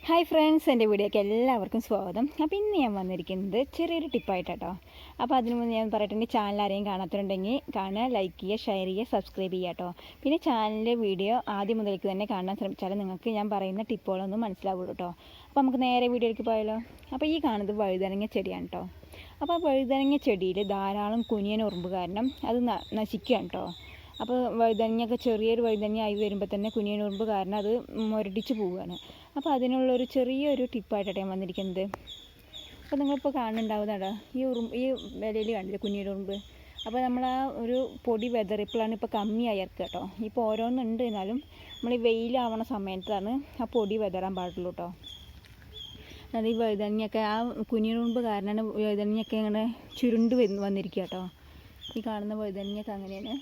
Hi friends, എൻ്റെ വീഡിയോയ്ക്ക് എല്ലാവർക്കും സ്വാഗതം. അപ്പോൾ ഇന്ന് ഞാൻ വന്നിരിക്കുന്നത് ചെറിയൊരു ടിപ്പായിട്ടോ. അപ്പോൾ അതിന് മുന്നേ ഞാൻ പറയട്ടെ, എൻ്റെ ചാനൽ ആരെയും കാണാത്തുണ്ടെങ്കിൽ കാണുക, ലൈക്ക് ചെയ്യുക, ഷെയർ ചെയ്യുക, സബ്സ്ക്രൈബ് ചെയ്യുക കേട്ടോ. പിന്നെ ചാനലിൻ്റെ വീഡിയോ ആദ്യം മുതലേക്ക് തന്നെ കാണാൻ ശ്രമിച്ചാൽ നിങ്ങൾക്ക് ഞാൻ പറയുന്ന ടിപ്പുകളൊന്നും മനസ്സിലാവുള്ളൂ കേട്ടോ. അപ്പോൾ നമുക്ക് നേരെ വീഡിയോയിലേക്ക് പോയാലോ. അപ്പോൾ ഈ കാണുന്നത് വഴുതനങ്ങ ചെടിയാണ് കേട്ടോ. അപ്പോൾ ആ വഴുതനങ്ങ ചെടിയിൽ ധാരാളം കുനിയൻ ഉറുമ്പ് കാരണം അത് നശിക്കുകയാണ് കേട്ടോ. അപ്പോൾ വഴുതനങ്ങയൊക്കെ ചെറിയൊരു വഴുതനങ്ങ ആയി വരുമ്പോൾ തന്നെ കുനിയൻ ഉറുമ്പ് കാരണം അത് മുരടിച്ച് പോവുകയാണ്. അപ്പോൾ അതിനുള്ളൊരു ചെറിയൊരു ടിപ്പായിട്ടാണ് ഞാൻ വന്നിരിക്കുന്നത്. അപ്പോൾ നിങ്ങളിപ്പോൾ കാണുന്നുണ്ടാവുന്നതാ ഈ വിലയിൽ കണ്ടില്ലേ കുനിയൻ ഉറുമ്പ്. അപ്പോൾ നമ്മൾ ആ ഒരു പൊടി വെതറിപ്പോഴാണ് ഇപ്പോൾ കമ്മിയായി ഇറക്കുക കേട്ടോ. ഇപ്പോൾ ഓരോന്നുണ്ട്, എന്നാലും നമ്മൾ ഈ വെയിലാവണ സമയത്താണ് ആ പൊടി വെതറാൻ പാടുള്ളൂ കേട്ടോ. അത് ഈ വഴുതനങ്ങയൊക്കെ ആ കുനിയൻ ഉറുമ്പ് കാരണമാണ് വഴുതനങ്ങയൊക്കെ ഇങ്ങനെ ചുരുണ്ട് വന്നിരിക്കുക കേട്ടോ. ഈ കാണുന്ന വഴുതനങ്ങയൊക്കെ അങ്ങനെയാണ്.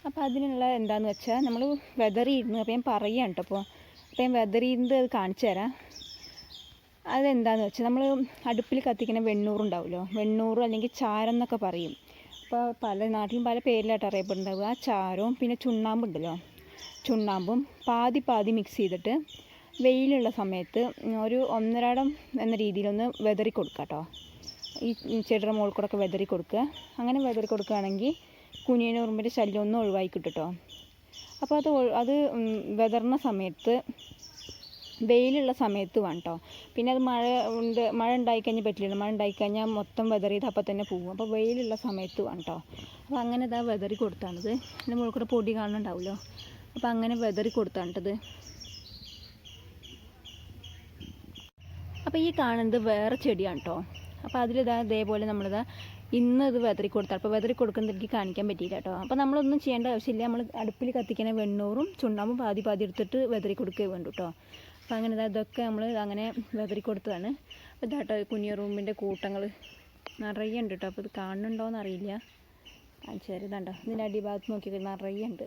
അപ്പോൾ അതിനുള്ള എന്താണെന്ന് വെച്ചാൽ നമ്മൾ വെതറിയിരുന്നു. അപ്പോൾ ഞാൻ പറയാം കേട്ടോ. അപ്പോൾ ഞാൻ വെതറിയിരുന്നത് അത് കാണിച്ചു തരാം. അതെന്താണെന്ന് വെച്ചാൽ നമ്മൾ അടുപ്പിൽ കത്തിക്കുന്ന വെണ്ണൂറുണ്ടാവുമല്ലോ, വെണ്ണൂറ് അല്ലെങ്കിൽ ചാരം എന്നൊക്കെ പറയും. അപ്പോൾ പല നാട്ടിലും പല പേരിലായിട്ട് അറിയപ്പെടുന്നുണ്ടാവുക. ആ ചാരവും പിന്നെ ചുണ്ണാമ്പുണ്ടല്ലോ, ചുണ്ണാമ്പും പാതി മിക്സ് ചെയ്തിട്ട് വെയിലുള്ള സമയത്ത് ഒരു ഒന്നരാടം എന്ന രീതിയിലൊന്ന് വെതറി കൊടുക്കുക കേട്ടോ. ഈ ചെടിയുടെ മുകളിൽ കൂടെ ഒക്കെ വെതറി കൊടുക്കുക. അങ്ങനെ വെതറി കൊടുക്കുകയാണെങ്കിൽ കുനിയൻ ഉറുമ്പിൻ്റെ ശല്യം ഒന്നും ഒഴിവാക്കി കിട്ടും കേട്ടോ. അപ്പോൾ അത് വെതറുന്ന സമയത്ത് വെയിലുള്ള സമയത്ത് വേണം കേട്ടോ. പിന്നെ അത് മഴ ഉണ്ടായിക്കഴിഞ്ഞാൽ പറ്റില്ലല്ലോ. മഴ ഉണ്ടായിക്കഴിഞ്ഞാൽ മൊത്തം വെതറിയത് അപ്പം തന്നെ പോകും. അപ്പോൾ വെയിലുള്ള സമയത്ത് വേണം കേട്ടോ. അപ്പോൾ അങ്ങനെ ഇതാ വെതറി കൊടുത്താണിത്. എൻ്റെ മുകളിൽ കൂടെ പൊടി കാണുന്നുണ്ടാവുമല്ലോ. അപ്പോൾ അങ്ങനെ വെതറി കൊടുത്താണിട്ടത്. അപ്പോൾ ഈ കാണുന്നത് വേറെ ചെടിയാണ് കേട്ടോ. അപ്പോൾ ഇതേപോലെ നമ്മളിതാ ഇന്ന് ഇത് വെതറി കൊടുത്താൽ, അപ്പോൾ വെതറി കൊടുക്കുന്നത് എനിക്ക് കാണിക്കാൻ പറ്റിയില്ല കേട്ടോ. അപ്പോൾ നമ്മളൊന്നും ചെയ്യേണ്ട ആവശ്യമില്ല. നമ്മൾ അടുപ്പിൽ കത്തിക്കുന്ന വെണ്ണൂറും ചുണ്ണാമ്പും പാതി എടുത്തിട്ട് വെതറി കൊടുക്കുകയും വേണ്ടു കേട്ടോ. അപ്പോൾ അങ്ങനെ ഇതൊക്കെ നമ്മൾ അങ്ങനെ വെതറി കൊടുത്തതാണ്. അപ്പോൾ ഇതാട്ടോ കുനിയൻ ഉറുമ്പിൻ്റെ കൂട്ടങ്ങൾ നിറയെ ഉണ്ട് കേട്ടോ. അപ്പോൾ ഇത് കാണുന്നുണ്ടോയെന്ന് അറിയില്ല. ചെറുതുണ്ടോ, ഇതിൻ്റെ അടിഭാഗത്ത് നോക്കിയിട്ട് നിറയെ ഉണ്ട്.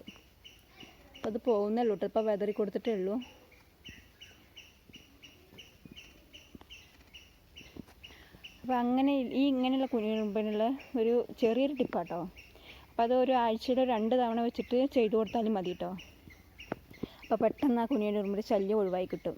അപ്പോൾ അത് പോകുന്നല്ലോ കേട്ടോ. ഇപ്പോൾ വെതറി കൊടുത്തിട്ടേ ഉള്ളൂ. അപ്പോൾ അങ്ങനെ ഇങ്ങനെയുള്ള കുനിയൻ ഉറുമ്പിനുള്ള ഒരു ചെറിയൊരു ടിപ്പാട്ടോ. അപ്പോൾ അത് ഒരു ആഴ്ചയിൽ 2 തവണ വെച്ചിട്ട് ചെയ്തു കൊടുത്താലും മതി കേട്ടോ. അപ്പോൾ പെട്ടെന്ന് ആ കുനിയൻ ഉറുമ്പിൻ്റെ ശല്യം ഒഴിവായി കിട്ടും.